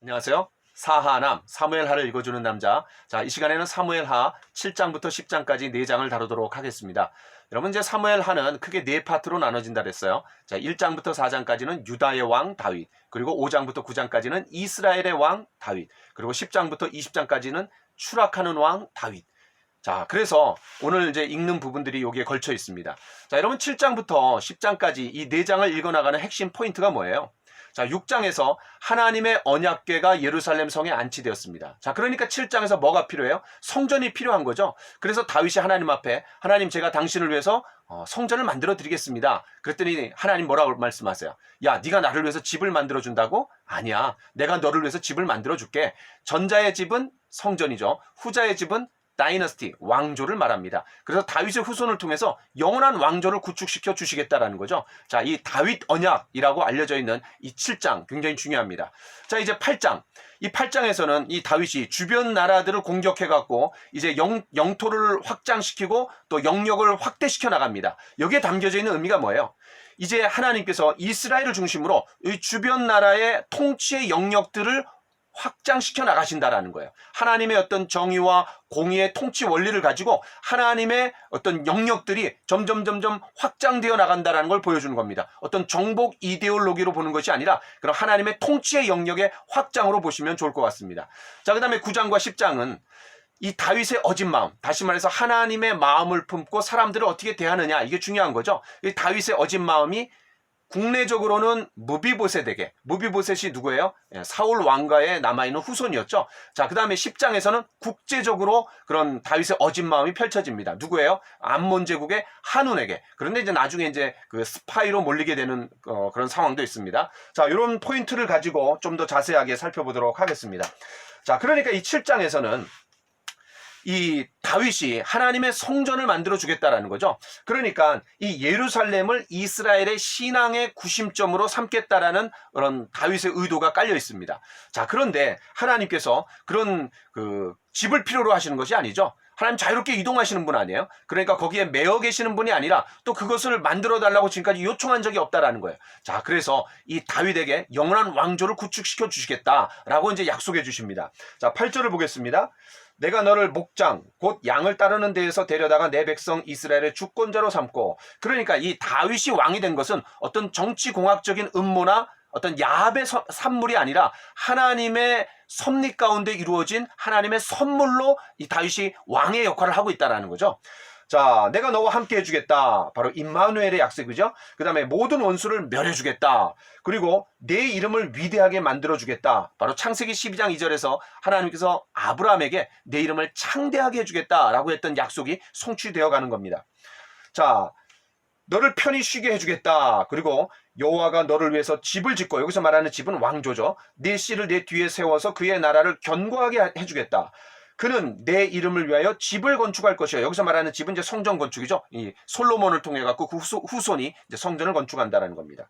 안녕하세요. 사하남, 사무엘하를 읽어주는 남자. 자, 이 시간에는 사무엘하 7장부터 10장까지 4장을 다루도록 하겠습니다. 여러분, 이제 사무엘하는 크게 4파트로 나눠진다 그랬어요. 자, 1장부터 4장까지는 유다의 왕 다윗, 그리고 5장부터 9장까지는 이스라엘의 왕 다윗, 그리고 10장부터 20장까지는 추락하는 왕 다윗. 자, 그래서 오늘 이제 읽는 부분들이 여기에 걸쳐 있습니다. 자, 여러분 7장부터 10장까지 이 4장을 읽어나가는 핵심 포인트가 뭐예요? 자, 6장에서 하나님의 언약궤가 예루살렘 성에 안치되었습니다. 자, 그러니까 7장에서 뭐가 필요해요? 성전이 필요한 거죠. 그래서 다윗이 하나님 앞에 하나님, 제가 당신을 위해서 성전을 만들어 드리겠습니다. 그랬더니 하나님 뭐라고 말씀하세요? 야, 네가 나를 위해서 집을 만들어 준다고? 아니야, 내가 너를 위해서 집을 만들어 줄게. 전자의 집은 성전이죠. 후자의 집은 다이너스티, 왕조를 말합니다. 그래서 다윗의 후손을 통해서 영원한 왕조를 구축시켜 주시겠다라는 거죠. 자, 이 다윗 언약이라고 알려져 있는 이 7장 굉장히 중요합니다. 자, 이제 8장. 이 8장에서는 이 다윗이 주변 나라들을 공격해갖고 이제 영토를 확장시키고 또 영역을 확대시켜 나갑니다. 여기에 담겨져 있는 의미가 뭐예요? 이제 하나님께서 이스라엘을 중심으로 이 주변 나라의 통치의 영역들을 확장시켜 나가신다라는 거예요. 하나님의 어떤 정의와 공의의 통치 원리를 가지고 하나님의 어떤 영역들이 점점 확장되어 나간다라는 걸 보여주는 겁니다. 어떤 정복 이데올로기로 보는 것이 아니라 그런 하나님의 통치의 영역의 확장으로 보시면 좋을 것 같습니다. 자, 그 다음에 9장과 10장은 이 다윗의 어진 마음, 다시 말해서 하나님의 마음을 품고 사람들을 어떻게 대하느냐, 이게 중요한 거죠. 이 다윗의 어진 마음이 국내적으로는 무비보셋에게, 무비보셋이 누구예요? 사울 왕가에 남아있는 후손이었죠. 자, 그 다음에 10장에서는 국제적으로 그런 다윗의 어진 마음이 펼쳐집니다. 누구예요? 암몬 제국의 한운에게. 그런데 이제 나중에 이제 그 스파이로 몰리게 되는 그런 상황도 있습니다. 자, 이런 포인트를 가지고 좀 더 자세하게 살펴보도록 하겠습니다. 자, 그러니까 이 7장에서는 이 다윗이 하나님의 성전을 만들어 주겠다라는 거죠. 그러니까 이 예루살렘을 이스라엘의 신앙의 구심점으로 삼겠다라는 그런 다윗의 의도가 깔려 있습니다. 자, 그런데 하나님께서 그런 집을 필요로 하시는 것이 아니죠. 하나님 자유롭게 이동하시는 분 아니에요? 그러니까 거기에 매여 계시는 분이 아니라 또 그것을 만들어 달라고 지금까지 요청한 적이 없다라는 거예요. 자, 그래서 이 다윗에게 영원한 왕조를 구축시켜 주시겠다라고 이제 약속해 주십니다. 자, 8절을 보겠습니다. 내가 너를 목장 곧 양을 따르는 데에서 데려다가 내 백성 이스라엘의 주권자로 삼고. 그러니까 이 다윗이 왕이 된 것은 어떤 정치공학적인 음모나 어떤 야합의 산물이 아니라 하나님의 섭리 가운데 이루어진 하나님의 선물로 이 다윗이 왕의 역할을 하고 있다는 거죠. 자, 내가 너와 함께 해주겠다. 바로 임마누엘의 약속이죠. 그 다음에 모든 원수를 멸해주겠다. 그리고 내 이름을 위대하게 만들어주겠다. 바로 창세기 12장 2절에서 하나님께서 아브라함에게 내 이름을 창대하게 해주겠다라고 했던 약속이 성취되어 가는 겁니다. 자, 너를 편히 쉬게 해주겠다. 그리고 여호와가 너를 위해서 집을 짓고, 여기서 말하는 집은 왕조죠. 네 씨를 내 뒤에 세워서 그의 나라를 견고하게 해주겠다. 그는 내 이름을 위하여 집을 건축할 것이요. 여기서 말하는 집은 이제 성전 건축이죠. 이 솔로몬을 통해 갖고 그 후손이 이제 성전을 건축한다는 겁니다.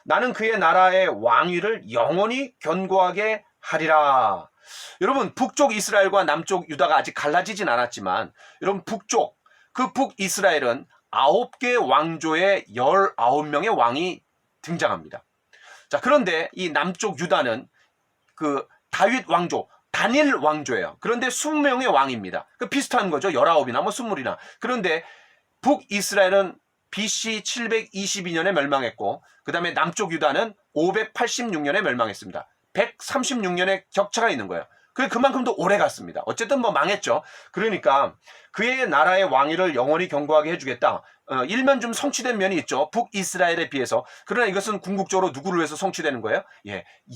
나는 그의 나라의 왕위를 영원히 견고하게 하리라. 여러분, 북쪽 이스라엘과 남쪽 유다가 아직 갈라지진 않았지만, 여러분, 그 북이스라엘은 9개의 왕조의 19명의 왕이 등장합니다. 자, 그런데 이 남쪽 유다는 그 다윗 왕조, 다닐 왕조예요. 그런데 20명의 왕입니다. 비슷한 거죠. 19이나 뭐 20이나. 그런데 북이스라엘은 BC 722년에 멸망했고, 그 다음에 남쪽 유다는 586년에 멸망했습니다. 136년의 격차가 있는 거예요. 그만큼 더 오래 갔습니다. 어쨌든 뭐 망했죠. 그러니까 그의 나라의 왕위를 영원히 견고하게 해주겠다. 일면 좀 성취된 면이 있죠. 북이스라엘에 비해서. 그러나 이것은 궁극적으로 누구를 위해서 성취되는 거예요?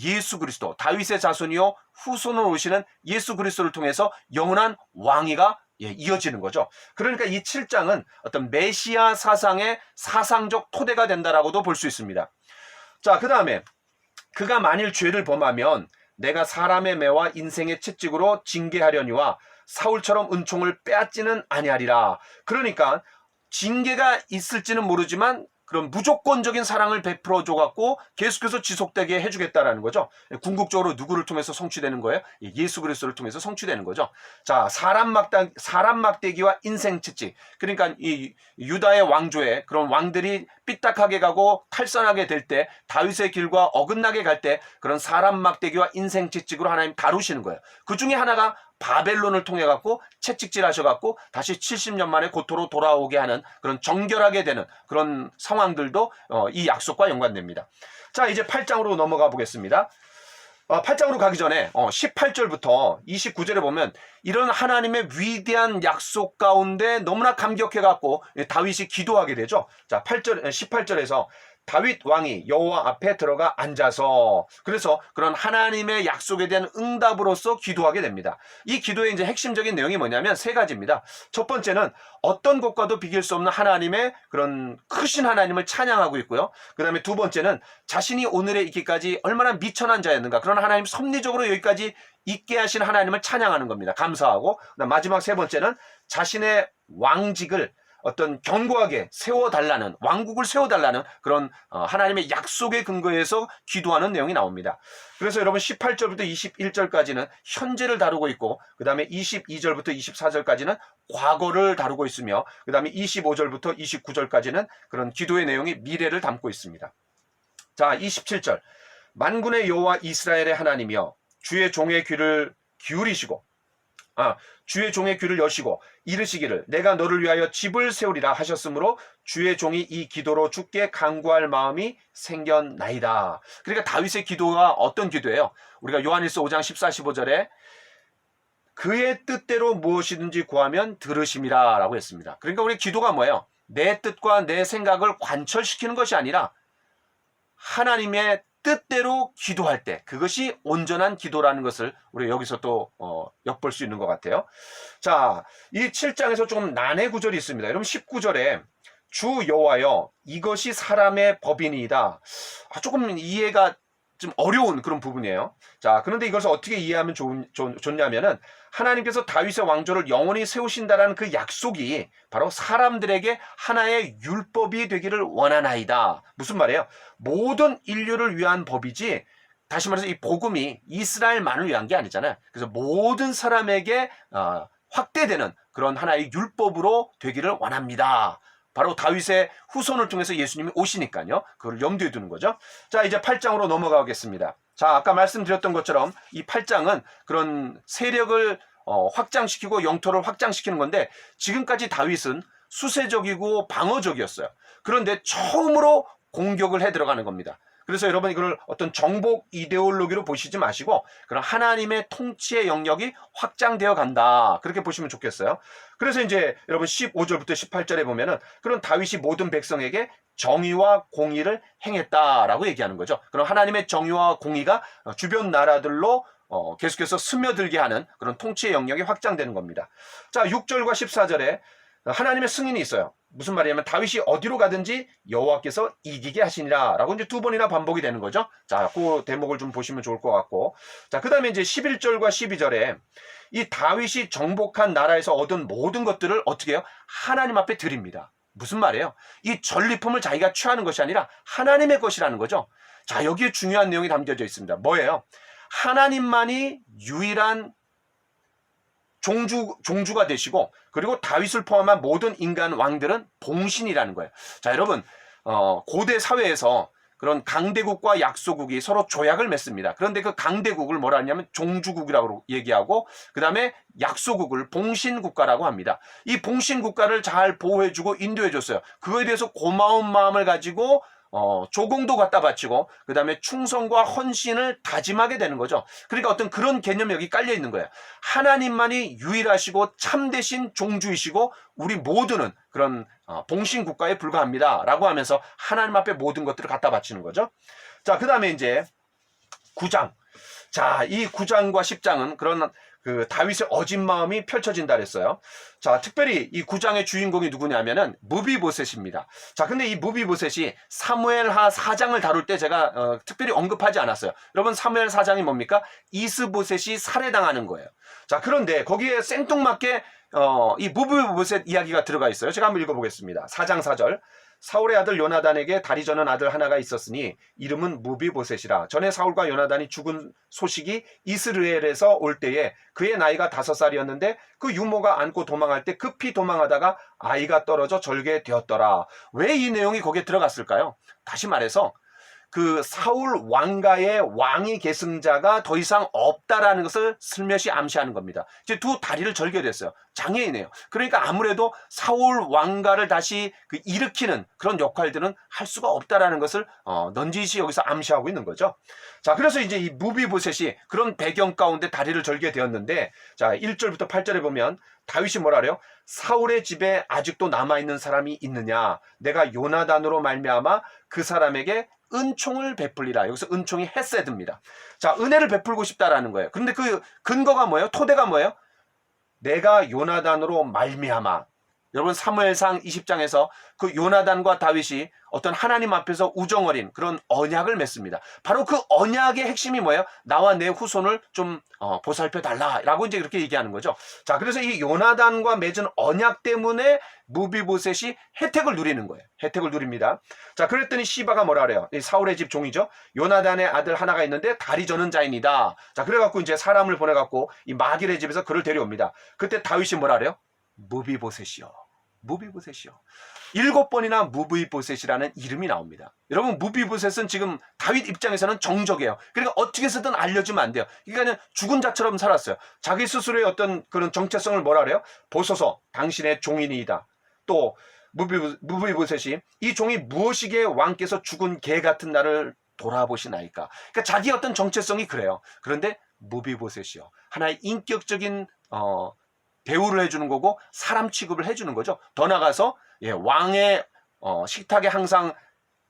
예수 그리스도, 다윗의 자손이요 후손으로 오시는 예수 그리스도를 통해서 영원한 왕위가 이어지는 거죠. 그러니까 이 7장은 어떤 메시아 사상의 사상적 토대가 된다라고도 볼 수 있습니다. 자, 그 다음에 그가 만일 죄를 범하면 내가 사람의 매와 인생의 채찍으로 징계하려니와 사울처럼 은총을 빼앗지는 아니하리라. 그러니까 징계가 있을지는 모르지만 그런 무조건적인 사랑을 베풀어 줘갖고 계속해서 지속되게 해주겠다라는 거죠. 궁극적으로 누구를 통해서 성취되는 거예요? 예수 그리스도를 통해서 성취되는 거죠. 자, 사람 막대기와 인생 채찍. 그러니까 이 유다의 왕조에 그런 왕들이 삐딱하게 가고 탈선하게 될 때, 다윗의 길과 어긋나게 갈 때 그런 사람 막대기와 인생 채찍으로 하나님 다루시는 거예요. 그 중에 하나가 바벨론을 통해 갖고 채찍질 하셔갖고 다시 70년 만에 고토로 돌아오게 하는 그런 정결하게 되는 그런 상황들도 이 약속과 연관됩니다. 자, 이제 8장으로 넘어가 보겠습니다. 8장으로 가기 전에 18절부터 29절에 보면 이런 하나님의 위대한 약속 가운데 너무나 감격해갖고 다윗이 기도하게 되죠. 자, 18절에서 다윗 왕이 여호와 앞에 들어가 앉아서, 그래서 그런 하나님의 약속에 대한 응답으로서 기도하게 됩니다. 이 기도의 이제 핵심적인 내용이 뭐냐면 세 가지입니다. 첫 번째는 어떤 것과도 비길 수 없는 하나님의 그런 크신 하나님을 찬양하고 있고요. 그 다음에 두 번째는 자신이 오늘에 있기까지 얼마나 미천한 자였는가, 그런 하나님 섭리적으로 여기까지 있게 하신 하나님을 찬양하는 겁니다. 감사하고. 그다음 마지막 세 번째는 자신의 왕직을 어떤 견고하게 세워달라는, 왕국을 세워달라는 그런 하나님의 약속의 근거에서 기도하는 내용이 나옵니다. 그래서 여러분 18절부터 21절까지는 현재를 다루고 있고, 그 다음에 22절부터 24절까지는 과거를 다루고 있으며, 그 다음에 25절부터 29절까지는 그런 기도의 내용이 미래를 담고 있습니다. 자, 27절. 만군의 여호와 이스라엘의 하나님이여, 주의 종의 귀를 기울이시고, 주의 종의 귀를 여시고 이르시기를 내가 너를 위하여 집을 세우리라 하셨으므로 주의 종이 이 기도로 주께 간구할 마음이 생겼나이다. 그러니까 다윗의 기도가 어떤 기도예요? 우리가 요한일서 5장 14, 15절에 그의 뜻대로 무엇이든지 구하면 들으심이라 라고 했습니다. 그러니까 우리 기도가 뭐예요? 내 뜻과 내 생각을 관철시키는 것이 아니라 하나님의 뜻대로 기도할 때, 그것이 온전한 기도라는 것을 우리 여기서 또 엿볼 수 있는 것 같아요. 자, 이 7장에서 조금 난해 구절이 있습니다. 여러분 19절에 주 여호와여 이것이 사람의 법이니이다. 조금 이해가 좀 어려운 그런 부분이에요. 자, 그런데 이것을 어떻게 이해하면 좋냐면은 하나님께서 다윗의 왕조를 영원히 세우신다라는 그 약속이 바로 사람들에게 하나의 율법이 되기를 원하나이다. 무슨 말이에요? 모든 인류를 위한 법이지, 다시 말해서 이 복음이 이스라엘만을 위한 게 아니잖아요. 그래서 모든 사람에게 확대되는 그런 하나의 율법으로 되기를 원합니다. 바로 다윗의 후손을 통해서 예수님이 오시니까요. 그걸 염두에 두는 거죠. 자, 이제 8장으로 넘어가겠습니다. 자, 아까 말씀드렸던 것처럼 이 8장은 그런 세력을 확장시키고 영토를 확장시키는 건데, 지금까지 다윗은 수세적이고 방어적이었어요. 그런데 처음으로 공격을 해 들어가는 겁니다. 그래서 여러분 이걸 어떤 정복 이데올로기로 보시지 마시고 그런 하나님의 통치의 영역이 확장되어 간다, 그렇게 보시면 좋겠어요. 그래서 이제 여러분 15절부터 18절에 보면은 그런 다윗이 모든 백성에게 정의와 공의를 행했다라고 얘기하는 거죠. 그럼 하나님의 정의와 공의가 주변 나라들로 계속해서 스며들게 하는 그런 통치의 영역이 확장되는 겁니다. 자, 6절과 14절에 하나님의 승인이 있어요. 무슨 말이냐면 다윗이 어디로 가든지 여호와께서 이기게 하시니라 라고 이제 두 번이나 반복이 되는 거죠. 자, 그 대목을 좀 보시면 좋을 것 같고, 자, 그 다음에 이제 11절과 12절에 이 다윗이 정복한 나라에서 얻은 모든 것들을 어떻게 해요? 하나님 앞에 드립니다. 무슨 말이에요? 이 전리품을 자기가 취하는 것이 아니라 하나님의 것이라는 거죠. 자, 여기에 중요한 내용이 담겨져 있습니다. 뭐예요? 하나님만이 유일한 종주가 되시고, 그리고 다윗을 포함한 모든 인간 왕들은 봉신이라는 거예요. 자, 여러분 고대 사회에서 그런 강대국과 약소국이 서로 조약을 맺습니다. 그런데 그 강대국을 뭐라 하냐면 종주국이라고 얘기하고, 그 다음에 약소국을 봉신국가라고 합니다. 이 봉신국가를 잘 보호해주고 인도해줬어요. 그거에 대해서 고마운 마음을 가지고 조공도 갖다 바치고, 그 다음에 충성과 헌신을 다짐하게 되는 거죠. 그러니까 어떤 그런 개념이 여기 깔려 있는 거예요. 하나님만이 유일하시고 참되신 종주이시고 우리 모두는 그런 봉신 국가에 불과합니다 라고 하면서 하나님 앞에 모든 것들을 갖다 바치는 거죠. 자, 그 다음에 이제 9장. 자, 이 9장과 10장은 그런 그 다윗의 어진 마음이 펼쳐진다 그랬어요. 자, 특별히 이 9장의 주인공이 누구냐면은 무비보셋입니다. 자, 근데 이 무비보셋이 사무엘하 4장을 다룰 때 제가 특별히 언급하지 않았어요. 여러분, 사무엘 4장이 뭡니까? 이스보셋이 살해당하는 거예요. 자, 그런데 거기에 생뚱맞게 이 무비보셋 이야기가 들어가 있어요. 제가 한번 읽어보겠습니다. 4장 4절. 사울의 아들 요나단에게 다리 저는 아들 하나가 있었으니 이름은 무비보셋이라. 전에 사울과 요나단이 죽은 소식이 이스라엘에서 올 때에 그의 나이가 5살이었는데 그 유모가 안고 도망할 때 급히 도망하다가 아이가 떨어져 절개되었더라. 왜 이 내용이 거기에 들어갔을까요? 다시 말해서 그 사울 왕가의 왕위 계승자가 더 이상 없다라는 것을 슬며시 암시하는 겁니다. 이제 두 다리를 절개됐어요. 장애인이에요. 그러니까 아무래도 사울 왕가를 다시 일으키는 그런 역할들은 할 수가 없다라는 것을 넌지시 여기서 암시하고 있는 거죠. 자, 그래서 이제 이 무비보셋이 그런 배경 가운데 다리를 절개되었는데, 자, 1절부터 8절에 보면 다윗이 뭐라 그래요? 사울의 집에 아직도 남아있는 사람이 있느냐? 내가 요나단으로 말미암아 그 사람에게 은총을 베풀리라. 여기서 은총이 헤세드입니다. 자, 은혜를 베풀고 싶다라는 거예요. 그런데 그 근거가 뭐예요? 토대가 뭐예요? 내가 요나단으로 말미암아. 여러분 사무엘상 20장에서 그 요나단과 다윗이 어떤 하나님 앞에서 우정어린 그런 언약을 맺습니다. 바로 그 언약의 핵심이 뭐예요? 나와 내 후손을 좀 보살펴 달라라고 이제 그렇게 얘기하는 거죠. 자, 그래서 이 요나단과 맺은 언약 때문에 무비보셋이 혜택을 누리는 거예요. 혜택을 누립니다. 자, 그랬더니 시바가 뭐라 그래요? 사울의 집 종이죠. 요나단의 아들 하나가 있는데 다리 저는 자인이다. 자, 그래갖고 이제 사람을 보내갖고 이 마길의 집에서 그를 데려옵니다. 그때 다윗이 뭐라 그래요? 무비보셋이요. 무비보셋이요. 7번이나 무비보셋이라는 이름이 나옵니다. 여러분, 무비보셋은 지금 다윗 입장에서는 정적이에요. 그러니까 어떻게 해서든 알려주면 안 돼요. 그러니까 죽은 자처럼 살았어요. 자기 스스로의 어떤 그런 정체성을 뭐라 그래요? 보소서, 당신의 종이니이다. 또 무비보셋이 이 종이 무엇이기에 왕께서 죽은 개 같은 나를 돌아보시나이까. 그러니까 자기 어떤 정체성이 그래요. 그런데 무비보셋이요. 하나의 인격적인 대우를 해주는 거고 사람 취급을 해주는 거죠. 더 나가서 왕의 식탁에 항상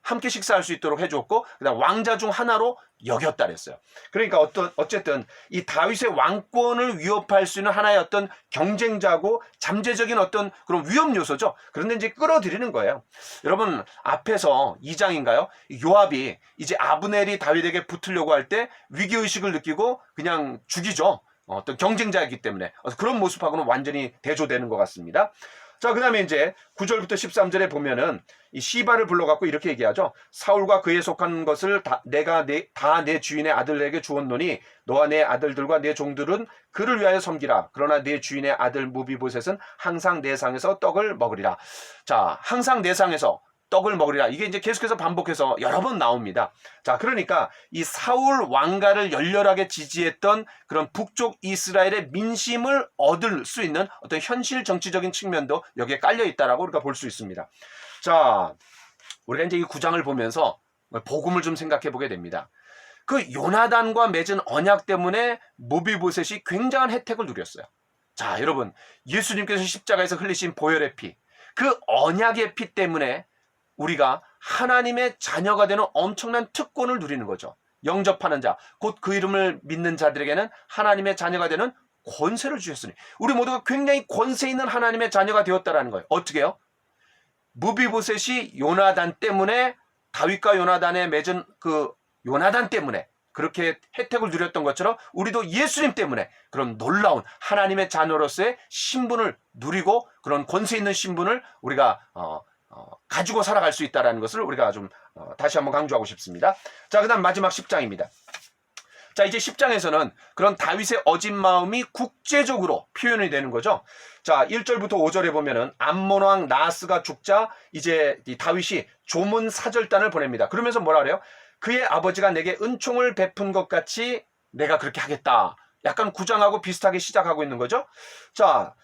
함께 식사할 수 있도록 해줬고 그다음 왕자 중 하나로 여겼다 그랬어요. 그러니까 어쨌든 이 다윗의 왕권을 위협할 수 있는 하나의 어떤 경쟁자고 잠재적인 어떤 그런 위험 요소죠. 그런데 이제 끌어들이는 거예요. 여러분 앞에서 2장인가요? 요압이 이제 아브넬이 다윗에게 붙으려고 할 때 위기의식을 느끼고 그냥 죽이죠. 어떤 경쟁자이기 때문에 그런 모습하고는 완전히 대조되는 것 같습니다. 자, 그 다음에 이제 9절부터 13절에 보면은 이 시바를 불러갖고 이렇게 얘기하죠. 사울과 그에 속한 것을 내가 다 내 주인의 아들에게 주었노니 너와 내 아들들과 내 종들은 그를 위하여 섬기라. 그러나 내 주인의 아들 무비보셋은 항상 내 상에서 떡을 먹으리라. 자, 항상 내 상에서 떡을 먹으리라. 이게 이제 계속해서 반복해서 여러 번 나옵니다. 자, 그러니까 이 사울 왕가를 열렬하게 지지했던 그런 북쪽 이스라엘의 민심을 얻을 수 있는 어떤 현실 정치적인 측면도 여기에 깔려 있다라고 우리가 볼 수 있습니다. 자, 우리가 이제 이 9장을 보면서 복음을 좀 생각해 보게 됩니다. 그 요나단과 맺은 언약 때문에 무비보셋이 굉장한 혜택을 누렸어요. 자, 여러분, 예수님께서 십자가에서 흘리신 보혈의 피, 그 언약의 피 때문에 우리가 하나님의 자녀가 되는 엄청난 특권을 누리는 거죠. 영접하는 자, 곧 그 이름을 믿는 자들에게는 하나님의 자녀가 되는 권세를 주셨으니 우리 모두가 굉장히 권세 있는 하나님의 자녀가 되었다라는 거예요. 어떻게 해요? 무비보셋이 요나단 때문에 다윗과 요나단에 맺은 그 요나단 때문에 그렇게 혜택을 누렸던 것처럼 우리도 예수님 때문에 그런 놀라운 하나님의 자녀로서의 신분을 누리고 그런 권세 있는 신분을 우리가 가지고 살아갈 수 있다는 것을 우리가 좀 다시 한번 강조하고 싶습니다. 자, 그 다음 마지막 10장입니다. 자, 이제 10장에서는 그런 다윗의 어진 마음이 국제적으로 표현이 되는 거죠. 자, 1절부터 5절에 보면은 암몬 왕 나하스가 죽자 이제 이 다윗이 조문 사절단을 보냅니다. 그러면서 뭐라 그래요? 그의 아버지가 내게 은총을 베푼 것 같이 내가 그렇게 하겠다. 약간 구장하고 비슷하게 시작하고 있는 거죠. 자,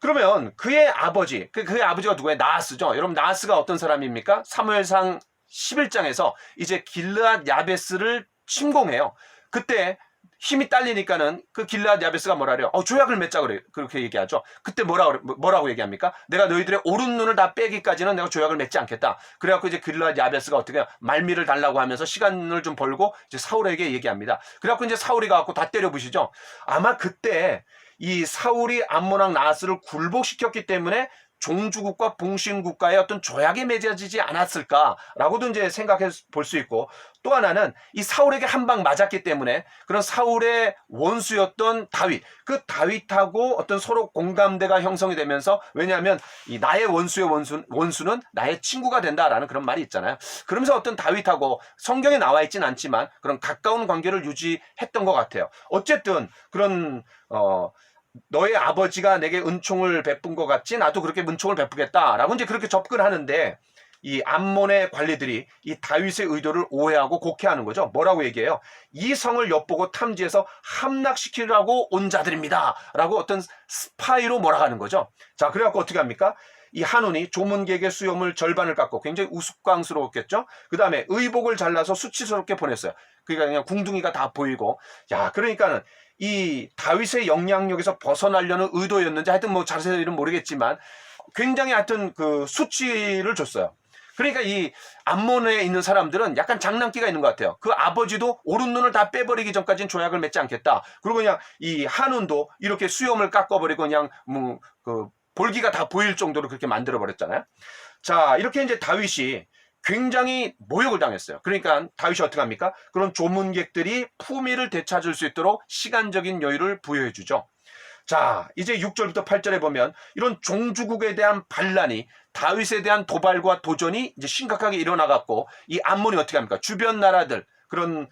그러면 그의 아버지, 그의 아버지가 누구예요? 나하스죠. 여러분 나하스가 어떤 사람입니까? 사무엘상 11장에서 이제 길르앗 야베스를 침공해요. 그때 힘이 딸리니까는 그 길르앗 야베스가 뭐라 그래요? 조약을 맺자 그래. 그렇게 얘기하죠. 그때 뭐라고 얘기합니까? 내가 너희들의 오른 눈을 다 빼기까지는 내가 조약을 맺지 않겠다. 그래갖고 이제 길르앗 야베스가 어떻게 해요? 말미를 달라고 하면서 시간을 좀 벌고 이제 사울에게 얘기합니다. 그래갖고 이제 사울이 가갖고 다 때려부시죠. 아마 그때 이 사울이 암몬 왕 나하스를 굴복시켰기 때문에 종주국과 봉신국가의 어떤 조약이 맺어지지 않았을까라고도 이제 생각해 볼 수 있고, 또 하나는 이 사울에게 한 방 맞았기 때문에 그런 사울의 원수였던 다윗, 그 다윗하고 어떤 서로 공감대가 형성이 되면서, 왜냐하면 이 나의 원수의 원수는 나의 친구가 된다라는 그런 말이 있잖아요. 그러면서 어떤 다윗하고 성경에 나와 있진 않지만 그런 가까운 관계를 유지했던 것 같아요. 어쨌든 그런 너의 아버지가 내게 은총을 베푼 것 같지 나도 그렇게 은총을 베푸겠다라고 이제 그렇게 접근하는데, 이 암몬의 관리들이 이 다윗의 의도를 오해하고 곡해하는 거죠. 뭐라고 얘기해요? 이 성을 엿보고 탐지해서 함락시키려고 온 자들입니다 라고 어떤 스파이로 몰아가는 거죠. 자, 그래갖고 어떻게 합니까? 이 한운이 조문객의 수염을 절반을 깎고, 굉장히 우스꽝스러웠겠죠. 그 다음에 의복을 잘라서 수치스럽게 보냈어요. 그러니까 그냥 궁둥이가 다 보이고, 야, 그러니까는 이 다윗의 영향력에서 벗어나려는 의도였는지, 하여튼 뭐 자세히는 모르겠지만 굉장히 하여튼 그 수치를 줬어요. 그러니까 이 암몬에 있는 사람들은 약간 장난기가 있는 것 같아요. 그 아버지도 오른 눈을 다 빼버리기 전까지는 조약을 맺지 않겠다. 그리고 그냥 이 한운도 이렇게 수염을 깎아버리고 그냥 뭐 그 볼기가 다 보일 정도로 그렇게 만들어 버렸잖아요. 자, 이렇게 이제 다윗이 굉장히 모욕을 당했어요. 그러니까 다윗이 어떻게 합니까? 그런 조문객들이 품위를 되찾을 수 있도록 시간적인 여유를 부여해 주죠. 자, 이제 6절부터 8절에 보면 이런 종주국에 대한 반란이, 다윗에 대한 도발과 도전이 이제 심각하게 일어나갖고, 이 암몬이 어떻게 합니까? 주변 나라들, 그런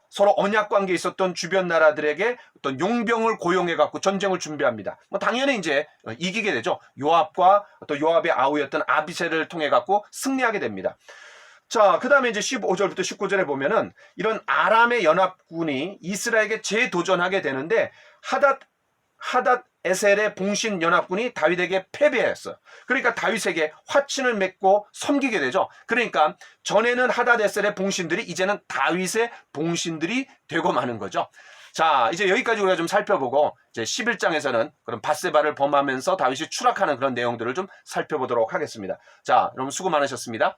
서로 언약 관계에 있었던 주변 나라들에게 어떤 용병을 고용해갖고 전쟁을 준비합니다. 뭐 당연히 이제 이기게 되죠. 요압과 또 요압의 아우였던 아비새를 통해갖고 승리하게 됩니다. 자, 그 다음에 이제 15절부터 19절에 보면은 이런 아람의 연합군이 이스라엘에게 재도전하게 되는데, 하닷 에셀의 봉신 연합군이 다윗에게 패배했어요. 그러니까 다윗에게 화친을 맺고 섬기게 되죠. 그러니까 전에는 하닷 에셀의 봉신들이 이제는 다윗의 봉신들이 되고 마는 거죠. 자, 이제 여기까지 우리가 좀 살펴보고, 이제 11장에서는 그런 밧세바를 범하면서 다윗이 추락하는 그런 내용들을 좀 살펴보도록 하겠습니다. 자, 여러분 수고 많으셨습니다.